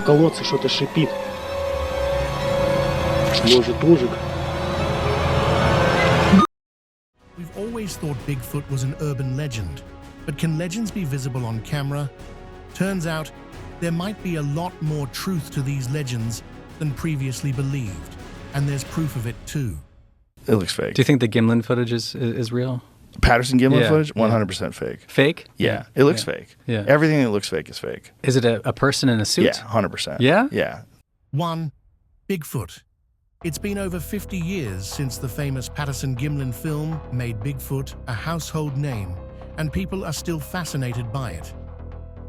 колодце что-то шипит. Может, ужик. We've always thought Bigfoot was an urban legend, but can legends be visible on camera? Turns out, there might be a lot more truth to these legends than previously believed, and there's proof of it too. It looks fake. Do you think the Gimlin footage is real? Patterson Gimlin Yeah, footage? yeah. 100% fake. Fake? Yeah, it looks fake. Yeah. Everything that looks fake is fake. Is it a person in a suit? Yeah, 100%. Yeah? Yeah. 1. Bigfoot. It's been over 50 years since the famous Patterson Gimlin film made Bigfoot a household name, and people are still fascinated by it.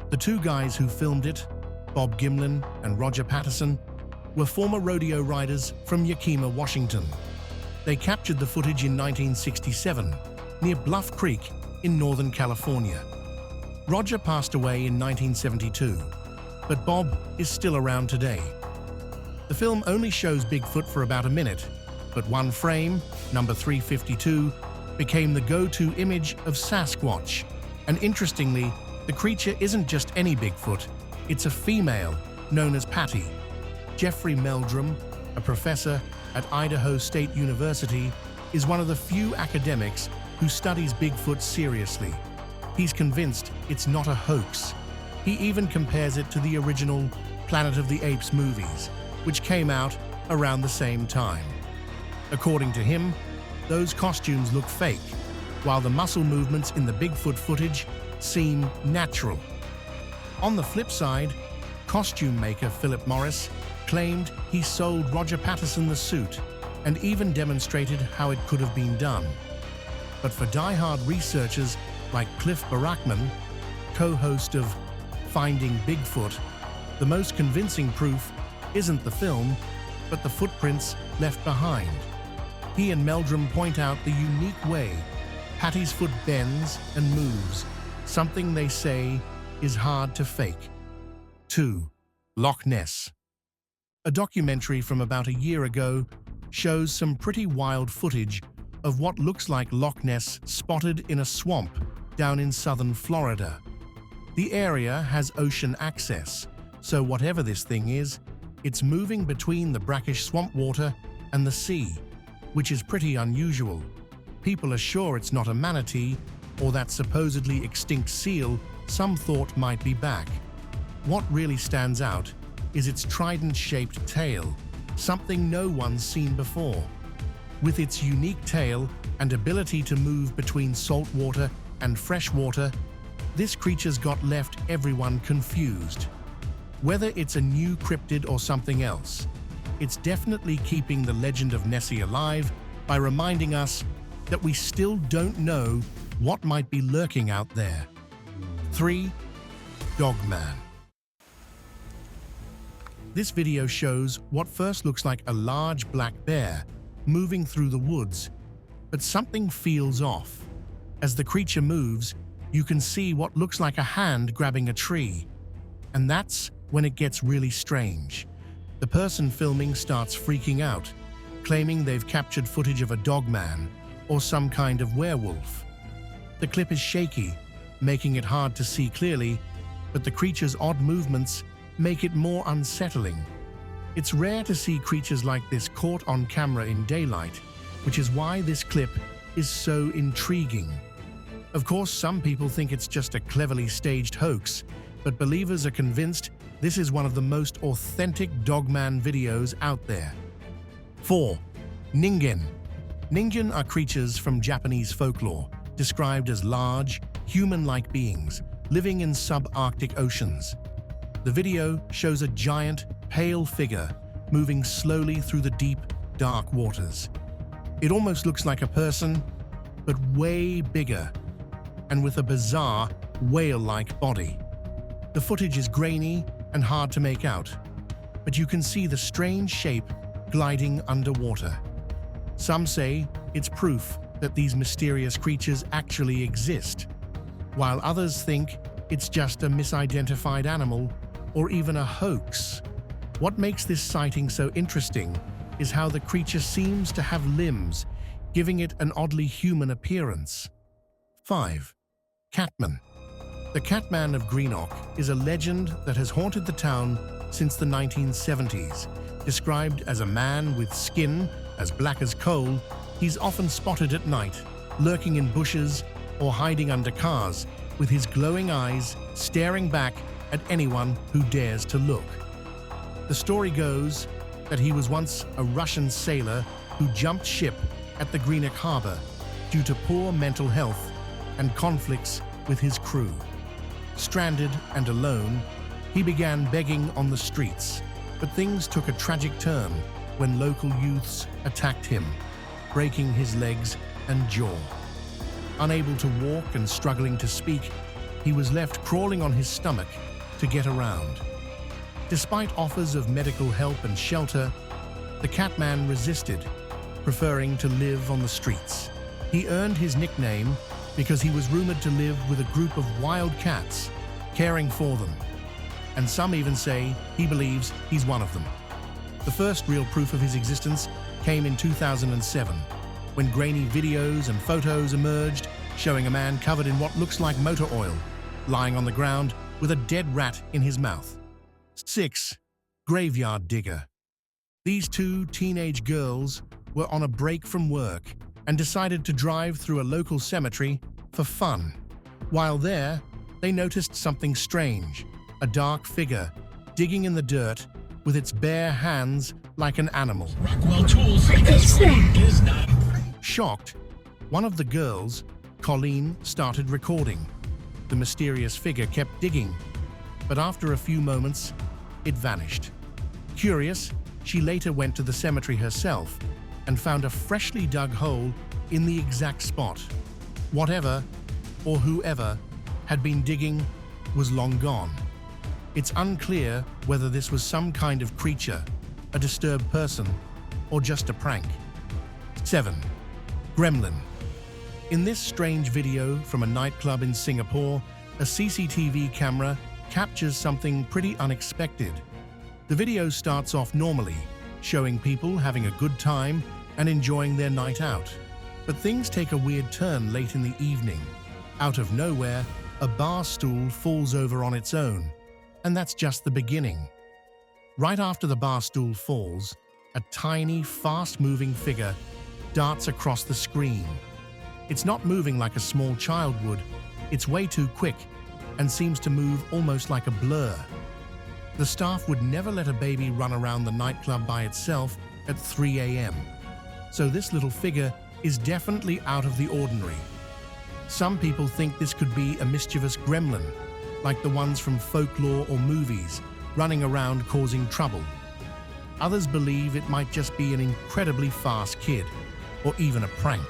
The two guys who filmed it, Bob Gimlin and Roger Patterson, were former rodeo riders from Yakima, Washington. They captured the footage in 1967 near Bluff Creek in Northern California. Roger passed away in 1972, but Bob is still around today. The film only shows Bigfoot for about a minute, but one frame, number 352, became the go-to image of Sasquatch. And interestingly, the creature isn't just any Bigfoot, it's a female known as Patty. Jeffrey Meldrum, a professor at Idaho State University, is one of the few academics who studies Bigfoot seriously. He's convinced it's not a hoax. He even compares it to the original Planet of the Apes movies, which came out around the same time. According to him, those costumes look fake, while the muscle movements in the Bigfoot footage seem natural. On the flip side, costume maker Philip Morris claimed he sold Roger Patterson the suit and even demonstrated how it could have been done. But for die-hard researchers like Cliff Barackman, co-host of Finding Bigfoot, the most convincing proof isn't the film, but the footprints left behind. He and Meldrum point out the unique way Patty's foot bends and moves, something they say is hard to fake. 2. Loch Ness. A documentary from about a year ago shows some pretty wild footage of what looks like Loch Ness spotted in a swamp down in southern Florida. The area has ocean access, so whatever this thing is, it's moving between the brackish swamp water and the sea, which is pretty unusual. People are sure it's not a manatee or that supposedly extinct seal some thought might be back. What really stands out is its trident-shaped tail, something no one's seen before. With its unique tail and ability to move between salt water and fresh water, this creature's got left everyone confused. Whether it's a new cryptid or something else, it's definitely keeping the legend of Nessie alive by reminding us that we still don't know what might be lurking out there. 3. Dogman. This video shows what first looks like a large black bear moving through the woods, but something feels off. As the creature moves, you can see what looks like a hand grabbing a tree. And that's when it gets really strange. The person filming starts freaking out, claiming they've captured footage of a dogman or some kind of werewolf. The clip is shaky, making it hard to see clearly, but the creature's odd movements make it more unsettling. It's rare to see creatures like this caught on camera in daylight, which is why this clip is so intriguing. Of course, some people think it's just a cleverly staged hoax, but believers are convinced this is one of the most authentic dogman videos out there. 4. Ningen. Ningen are creatures from Japanese folklore, described as large, human-like beings living in subarctic oceans. The video shows a giant, pale figure moving slowly through the deep, dark waters. It almost looks like a person, but way bigger, and with a bizarre, whale-like body. The footage is grainy and hard to make out, but you can see the strange shape gliding underwater. Some say it's proof that these mysterious creatures actually exist, while others think it's just a misidentified animal or even a hoax. What makes this sighting so interesting is how the creature seems to have limbs, giving it an oddly human appearance. 5. Catman. The Catman of Greenock is a legend that has haunted the town since the 1970s. Described as a man with skin as black as coal, he's often spotted at night, lurking in bushes or hiding under cars, with his glowing eyes staring back at anyone who dares to look. The story goes that he was once a Russian sailor who jumped ship at the Greenock Harbor due to poor mental health and conflicts with his crew. Stranded and alone, he began begging on the streets, but things took a tragic turn when local youths attacked him, breaking his legs and jaw. Unable to walk and struggling to speak, he was left crawling on his stomach to get around. Despite offers of medical help and shelter, the Catman resisted, preferring to live on the streets. He earned his nickname because he was rumored to live with a group of wild cats, caring for them. And some even say he believes he's one of them. The first real proof of his existence came in 2007, when grainy videos and photos emerged showing a man covered in what looks like motor oil, lying on the ground with a dead rat in his mouth. 6. Graveyard digger. These two teenage girls were on a break from work and decided to drive through a local cemetery for fun. While there, they noticed something strange, a dark figure digging in the dirt with its bare hands like an animal. Shocked, one of the girls, Colleen, started recording. The mysterious figure kept digging, but after a few moments, it vanished. Curious, she later went to the cemetery herself and found a freshly dug hole in the exact spot. Whatever or whoever had been digging was long gone. It's unclear whether this was some kind of creature, a disturbed person, or just a prank. 7. Gremlin. In this strange video from a nightclub in Singapore, a CCTV camera captures something pretty unexpected. The video starts off normally, showing people having a good time and enjoying their night out. But things take a weird turn late in the evening. Out of nowhere, a bar stool falls over on its own, and that's just the beginning. Right after the bar stool falls, a tiny, fast-moving figure darts across the screen. It's not moving like a small child would. It's way too quick and seems to move almost like a blur. The staff would never let a baby run around the nightclub by itself at 3 a.m. So this little figure is definitely out of the ordinary. Some people think this could be a mischievous gremlin, like the ones from folklore or movies, running around causing trouble. Others believe it might just be an incredibly fast kid, or even a prank.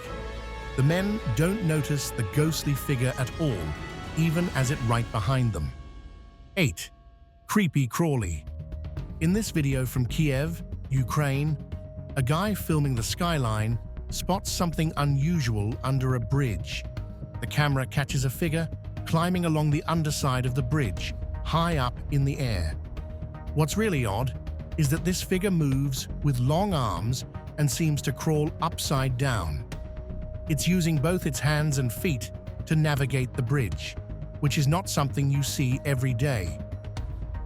The men don't notice the ghostly figure at all, even as it right behind them. 8. Creepy crawly. In this video from Kiev, Ukraine, a guy filming the skyline spots something unusual under a bridge. The camera catches a figure climbing along the underside of the bridge, high up in the air. What's really odd is that this figure moves with long arms and seems to crawl upside down. It's using both its hands and feet to navigate the bridge, which is not something you see every day.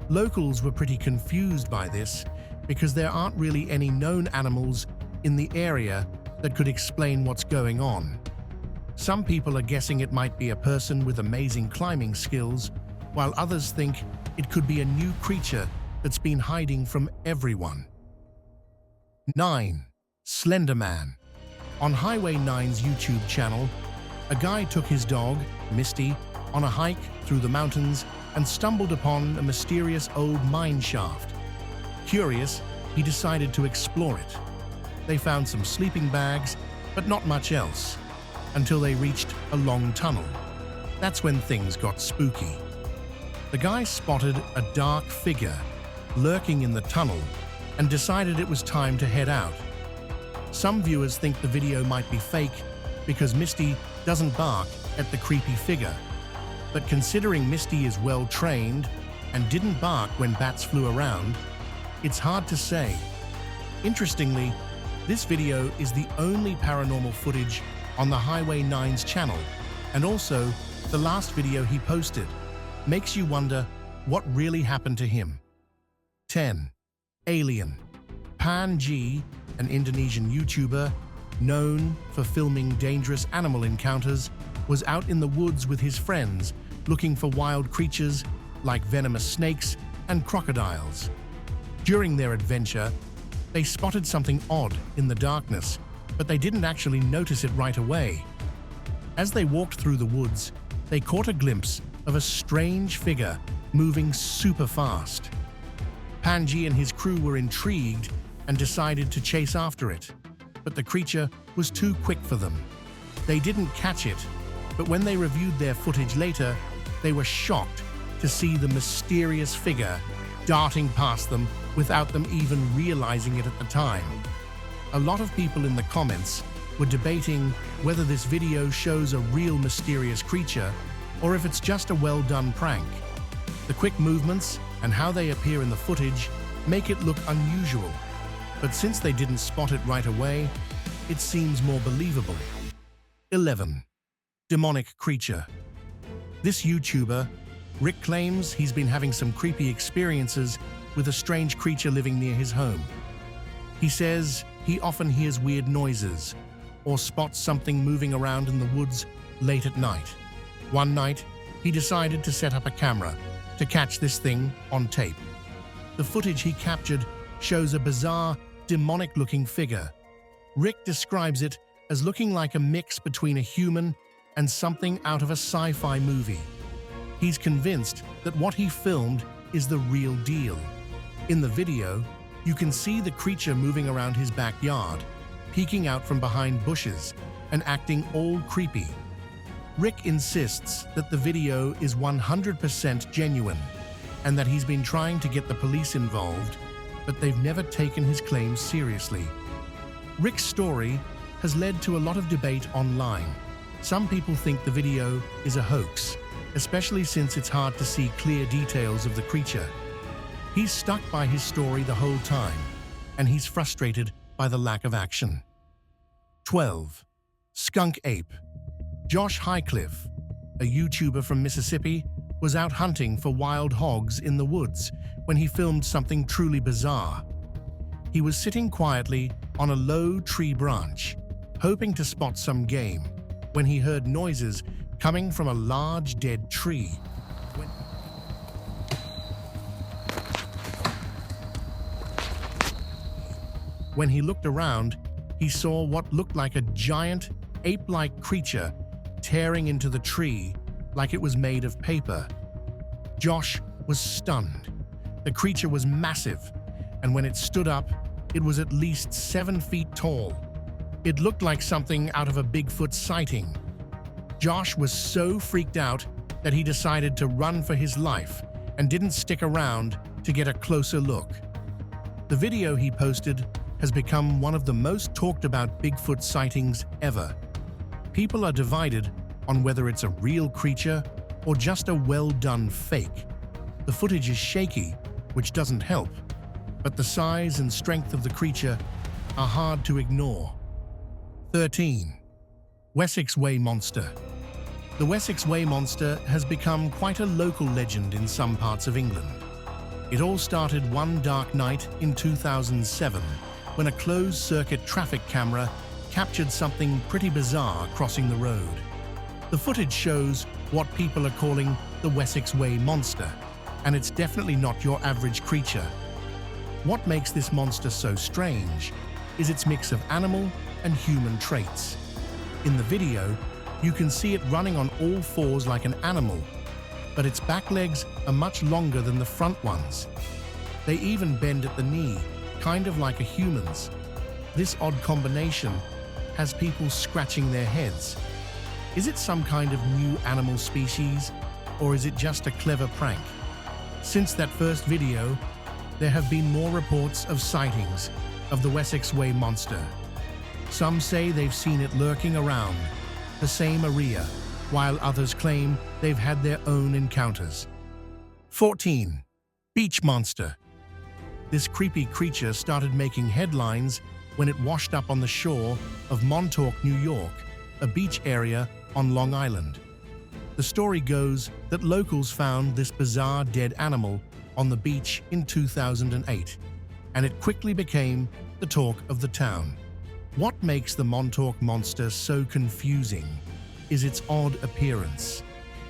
Locals were pretty confused by this because there aren't really any known animals in the area that could explain what's going on. Some people are guessing it might be a person with amazing climbing skills, while others think it could be a new creature that's been hiding from everyone. 9. Slender Man. On Highway 9's YouTube channel, a guy took his dog, Misty, on a hike through the mountains and stumbled upon a mysterious old mine shaft. Curious, he decided to explore it. They found some sleeping bags, but not much else, until they reached a long tunnel. That's when things got spooky. The guy spotted a dark figure lurking in the tunnel and decided it was time to head out. Some viewers think the video might be fake because Misty doesn't bark at the creepy figure. But considering Misty is well trained and didn't bark when bats flew around, it's hard to say. Interestingly, this video is the only paranormal footage on the Highway 9's channel, and also the last video he posted. Makes you wonder what really happened to him. 10. Alien. Pan G, an Indonesian YouTuber known for filming dangerous animal encounters, was out in the woods with his friends looking for wild creatures like venomous snakes and crocodiles. During their adventure, they spotted something odd in the darkness, but they didn't actually notice it right away. As they walked through the woods, they caught a glimpse of a strange figure moving super fast. Panji and his crew were intrigued and decided to chase after it, but the creature was too quick for them. They didn't catch it, but when they reviewed their footage later, they were shocked to see the mysterious figure darting past them without them even realizing it at the time. A lot of people in the comments were debating whether this video shows a real mysterious creature or if it's just a well-done prank. The quick movements and how they appear in the footage make it look unusual, but since they didn't spot it right away, it seems more believable. 11. Demonic creature. This YouTuber, Rick, claims he's been having some creepy experiences with a strange creature living near his home. He says he often hears weird noises or spots something moving around in the woods late at night. One night, he decided to set up a camera to catch this thing on tape. The footage he captured shows a bizarre, demonic-looking figure. Rick describes it as looking like a mix between a human and something out of a sci-fi movie. He's convinced that what he filmed is the real deal. In the video, you can see the creature moving around his backyard, peeking out from behind bushes and acting all creepy. Rick insists that the video is 100% genuine and that he's been trying to get the police involved, but they've never taken his claims seriously. Rick's story has led to a lot of debate online. Some people think the video is a hoax, especially since it's hard to see clear details of the creature. He's stuck by his story the whole time, and he's frustrated by the lack of action. 12. Skunk ape. Josh Highcliffe, a YouTuber from Mississippi, was out hunting for wild hogs in the woods when he filmed something truly bizarre. He was sitting quietly on a low tree branch, hoping to spot some game, when he heard noises coming from a large dead tree. When he looked around, he saw what looked like a giant, ape-like creature tearing into the tree like it was made of paper. Josh was stunned. The creature was massive, and when it stood up, it was at least 7 feet tall. It looked like something out of a Bigfoot sighting. Josh was so freaked out that he decided to run for his life and didn't stick around to get a closer look. The video he posted has become one of the most talked about Bigfoot sightings ever. People are divided on whether it's a real creature or just a well-done fake. The footage is shaky, which doesn't help, but the size and strength of the creature are hard to ignore. 13. Wessex Way Monster. The Wessex Way Monster has become quite a local legend in some parts of England. It all started one dark night in 2007 when a closed-circuit traffic camera captured something pretty bizarre crossing the road. The footage shows what people are calling the Wessex Way Monster, and it's definitely not your average creature. What makes this monster so strange is its mix of animal and human traits. In the video, you can see it running on all fours like an animal, but its back legs are much longer than the front ones. They even bend at the knee, kind of like a human's. This odd combination has people scratching their heads. Is it some kind of new animal species, or is it just a clever prank? Since that first video, there have been more reports of sightings of the Wessex Way Monster. Some say they've seen it lurking around the same area, while others claim they've had their own encounters. 14. Beach Monster. This creepy creature started making headlines when it washed up on the shore of Montauk, New York, a beach area on Long Island. The story goes that locals found this bizarre dead animal on the beach in 2008, and it quickly became the talk of the town. What makes the Montauk monster so confusing is its odd appearance.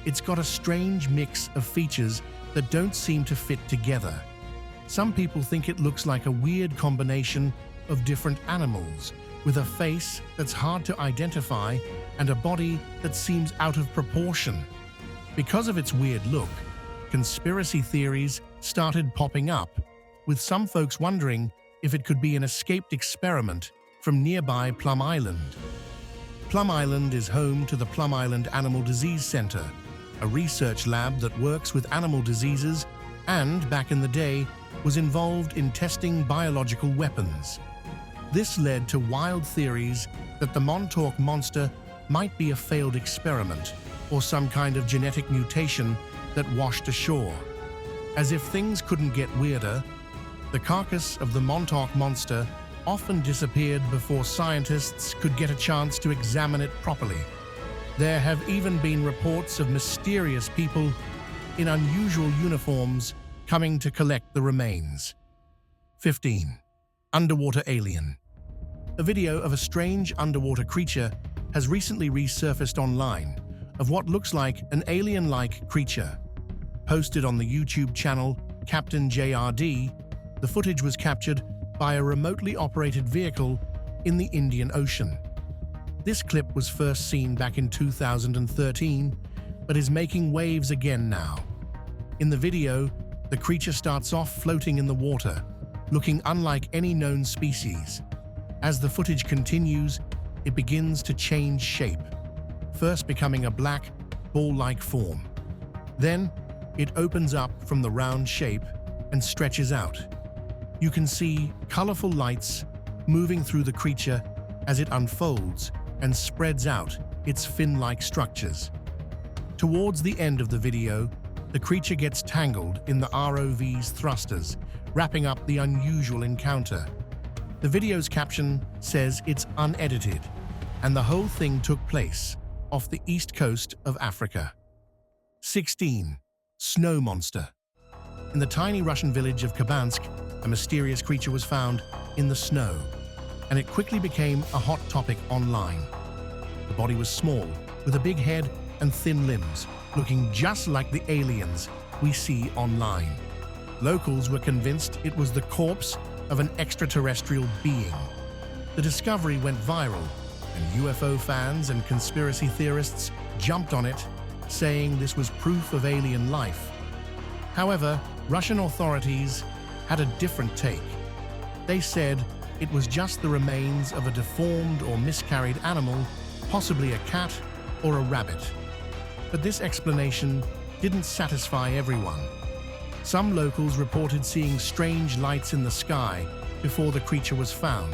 It's got a strange mix of features that don't seem to fit together. Some people think it looks like a weird combination of different animals, with a face that's hard to identify and a body that seems out of proportion. Because of its weird look, conspiracy theories started popping up, with some folks wondering if it could be an escaped experiment from nearby Plum Island. Plum Island is home to the Plum Island Animal Disease Center, a research lab that works with animal diseases and, back in the day, was involved in testing biological weapons. This led to wild theories that the Montauk monster might be a failed experiment or some kind of genetic mutation that washed ashore. As if things couldn't get weirder, the carcass of the Montauk monster often disappeared before scientists could get a chance to examine it properly. There have even been reports of mysterious people in unusual uniforms coming to collect the remains. 15. Underwater alien. A video of a strange underwater creature has recently resurfaced online of what looks like an alien-like creature. Posted on the YouTube channel Captain JRD, the footage was captured by a remotely operated vehicle in the Indian Ocean. This clip was first seen back in 2013, but is making waves again now. In the video, the creature starts off floating in the water, looking unlike any known species. As the footage continues, it begins to change shape, first becoming a black, ball-like form. Then, it opens up from the round shape and stretches out. You can see colorful lights moving through the creature as it unfolds and spreads out its fin-like structures. Towards the end of the video, the creature gets tangled in the ROV's thrusters, wrapping up the unusual encounter. The video's caption says it's unedited, and the whole thing took place off the east coast of Africa. 16. Snow monster. In the tiny Russian village of Kabansk, a mysterious creature was found in the snow, and it quickly became a hot topic online. The body was small, with a big head and thin limbs, looking just like the aliens we see online. Locals were convinced it was the corpse of an extraterrestrial being. The discovery went viral, and UFO fans and conspiracy theorists jumped on it, saying this was proof of alien life. However, Russian authorities had a different take. They said it was just the remains of a deformed or miscarried animal, possibly a cat or a rabbit. But this explanation didn't satisfy everyone. Some locals reported seeing strange lights in the sky before the creature was found,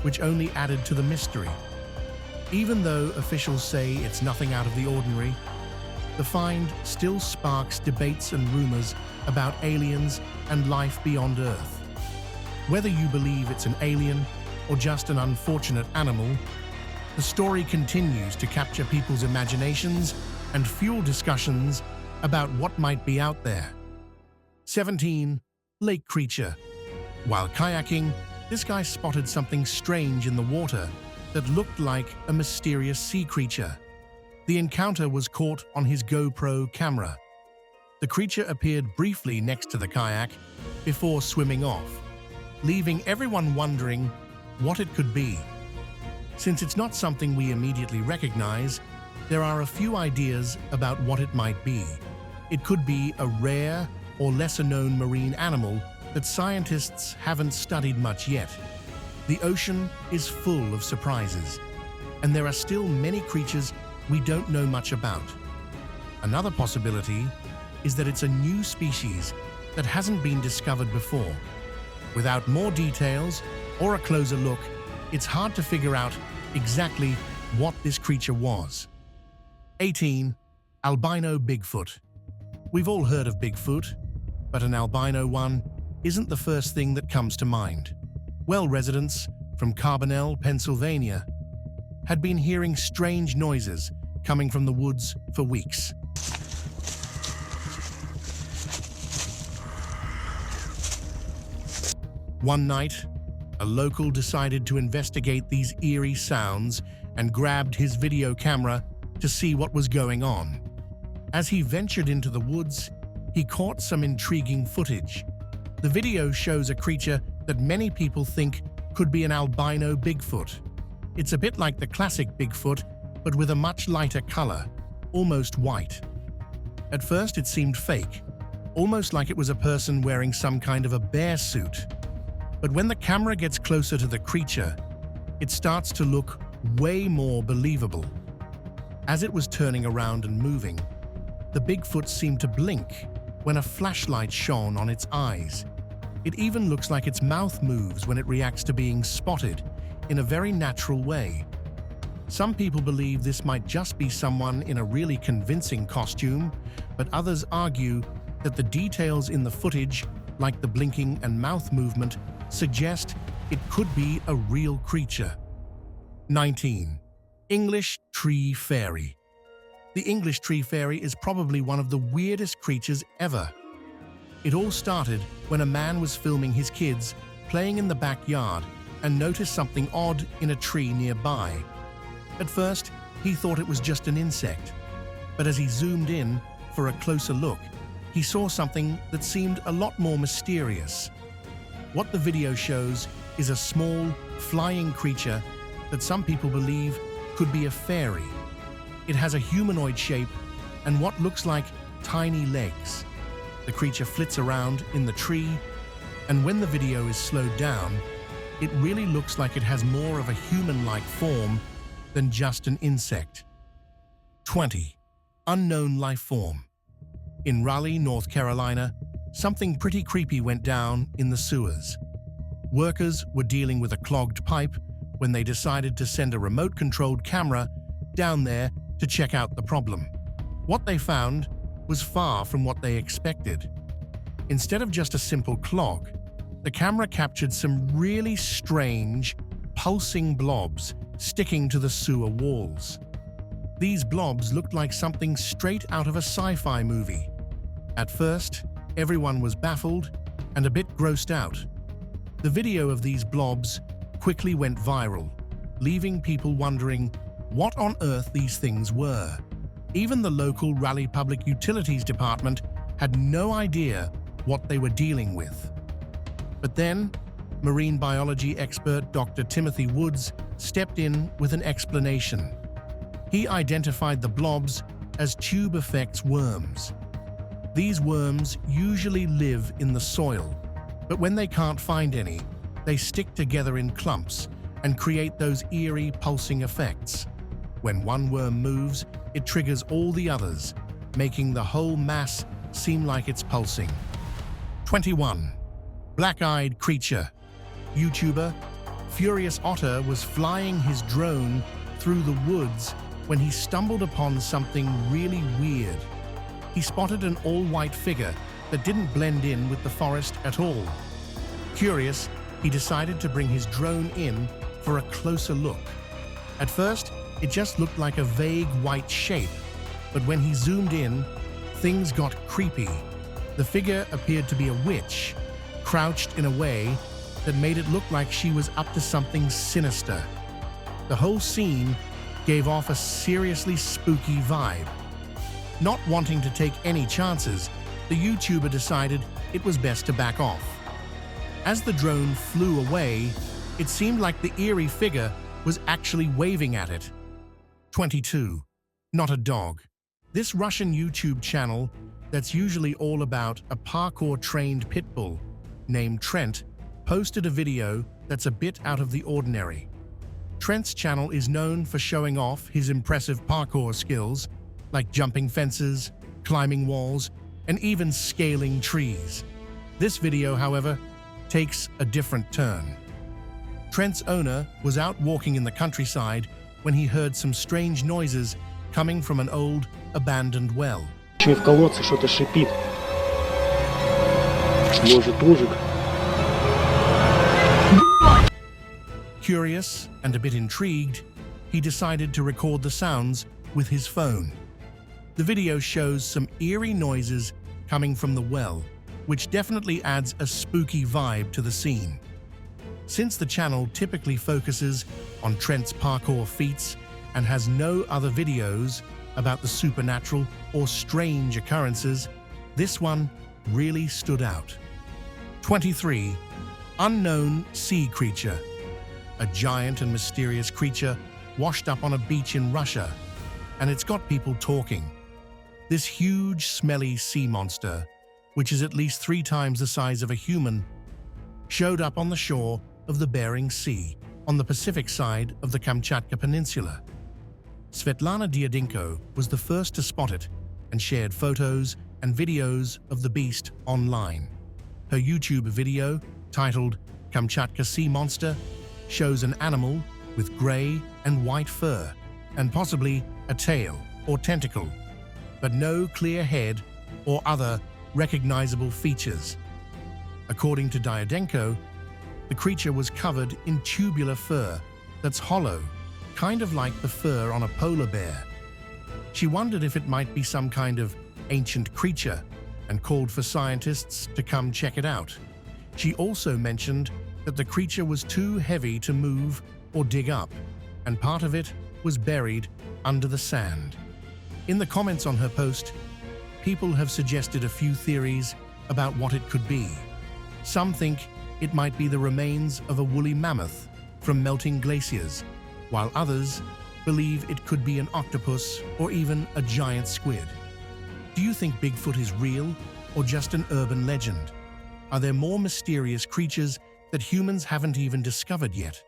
which only added to the mystery. Even though officials say it's nothing out of the ordinary, the find still sparks debates and rumors about aliens and life beyond Earth. Whether you believe it's an alien or just an unfortunate animal, the story continues to capture people's imaginations and fuel discussions about what might be out there. 17. Lake creature. While kayaking, this guy spotted something strange in the water that looked like a mysterious sea creature. The encounter was caught on his GoPro camera. The creature appeared briefly next to the kayak before swimming off, leaving everyone wondering what it could be. Since it's not something we immediately recognize, there are a few ideas about what it might be. It could be a rare or lesser-known marine animal that scientists haven't studied much yet. The ocean is full of surprises, and there are still many creatures we don't know much about. Another possibility is that it's a new species that hasn't been discovered before. Without more details or a closer look, it's hard to figure out exactly what this creature was. 18. Albino Bigfoot. We've all heard of Bigfoot, but an albino one isn't the first thing that comes to mind. Well, residents from Carbonell, Pennsylvania, had been hearing strange noises coming from the woods for weeks. One night, a local decided to investigate these eerie sounds and grabbed his video camera to see what was going on. As he ventured into the woods, he caught some intriguing footage. The video shows a creature that many people think could be an albino Bigfoot. It's a bit like the classic Bigfoot, but with a much lighter color, almost white. At first, it seemed fake, almost like it was a person wearing some kind of a bear suit. But when the camera gets closer to the creature, it starts to look way more believable. As it was turning around and moving, the Bigfoot seemed to blink when a flashlight shone on its eyes. It even looks like its mouth moves when it reacts to being spotted in a very natural way. Some people believe this might just be someone in a really convincing costume, but others argue that the details in the footage, like the blinking and mouth movement, suggest it could be a real creature. 19. English Tree Fairy. The English Tree Fairy is probably one of the weirdest creatures ever. It all started when a man was filming his kids playing in the backyard and noticed something odd in a tree nearby. At first, he thought it was just an insect, but as he zoomed in for a closer look, he saw something that seemed a lot more mysterious. What the video shows is a small, flying creature that some people believe could be a fairy. It has a humanoid shape and what looks like tiny legs. The creature flits around in the tree, and when the video is slowed down, it really looks like it has more of a human-like form than just an insect. 20. Unknown life form. In Raleigh, North Carolina, something pretty creepy went down in the sewers. Workers were dealing with a clogged pipe when they decided to send a remote-controlled camera down there to check out the problem. What they found was far from what they expected. Instead of just a simple clog, the camera captured some really strange, pulsing blobs sticking to the sewer walls. These blobs looked like something straight out of a sci-fi movie. At first, everyone was baffled and a bit grossed out. The video of these blobs quickly went viral, leaving people wondering what on earth these things were. Even the local Raleigh Public Utilities Department had no idea what they were dealing with. But then, marine biology expert Dr. Timothy Woods stepped in with an explanation. He identified the blobs as tube effects worms. These worms usually live in the soil, but when they can't find any, they stick together in clumps and create those eerie pulsing effects. When one worm moves, it triggers all the others, making the whole mass seem like it's pulsing. 21. Black-eyed creature. YouTuber Furious Otter was flying his drone through the woods when he stumbled upon something really weird. He spotted an all-white figure that didn't blend in with the forest at all. Curious, he decided to bring his drone in for a closer look. At first, it just looked like a vague white shape, but when he zoomed in, things got creepy. The figure appeared to be a witch, crouched in a way that made it look like she was up to something sinister. The whole scene gave off a seriously spooky vibe. Not wanting to take any chances, the YouTuber decided it was best to back off. As the drone flew away, it seemed like the eerie figure was actually waving at it. 22. Not a dog. This Russian YouTube channel that's usually all about a parkour-trained pit bull named Trent posted a video that's a bit out of the ordinary. Trent's channel is known for showing off his impressive parkour skills, like jumping fences, climbing walls, and even scaling trees. This video, however, takes a different turn. Trent's owner was out walking in the countryside when he heard some strange noises coming from an old, abandoned well. Еще и в колодце что-то шипит. Может, ужик? Curious and a bit intrigued, he decided to record the sounds with his phone. The video shows some eerie noises coming from the well, which definitely adds a spooky vibe to the scene. Since the channel typically focuses on Trent's parkour feats and has no other videos about the supernatural or strange occurrences, this one really stood out. 23. Unknown sea creature. A giant and mysterious creature washed up on a beach in Russia, and it's got people talking. This huge, smelly sea monster, which is at least 3 times the size of a human, showed up on the shore of the Bering Sea on the Pacific side of the Kamchatka Peninsula. Svetlana Dyadinko was the first to spot it and shared photos and videos of the beast online. Her YouTube video, titled Kamchatka Sea Monster, shows an animal with gray and white fur and possibly a tail or tentacle, but no clear head or other recognizable features. According to Dyadinko, the creature was covered in tubular fur that's hollow, kind of like the fur on a polar bear. She wondered if it might be some kind of ancient creature and called for scientists to come check it out. She also mentioned that the creature was too heavy to move or dig up, and part of it was buried under the sand. In the comments on her post, people have suggested a few theories about what it could be. Some think it might be the remains of a woolly mammoth from melting glaciers, while others believe it could be an octopus or even a giant squid. Do you think Bigfoot is real or just an urban legend? Are there more mysterious creatures that humans haven't even discovered yet?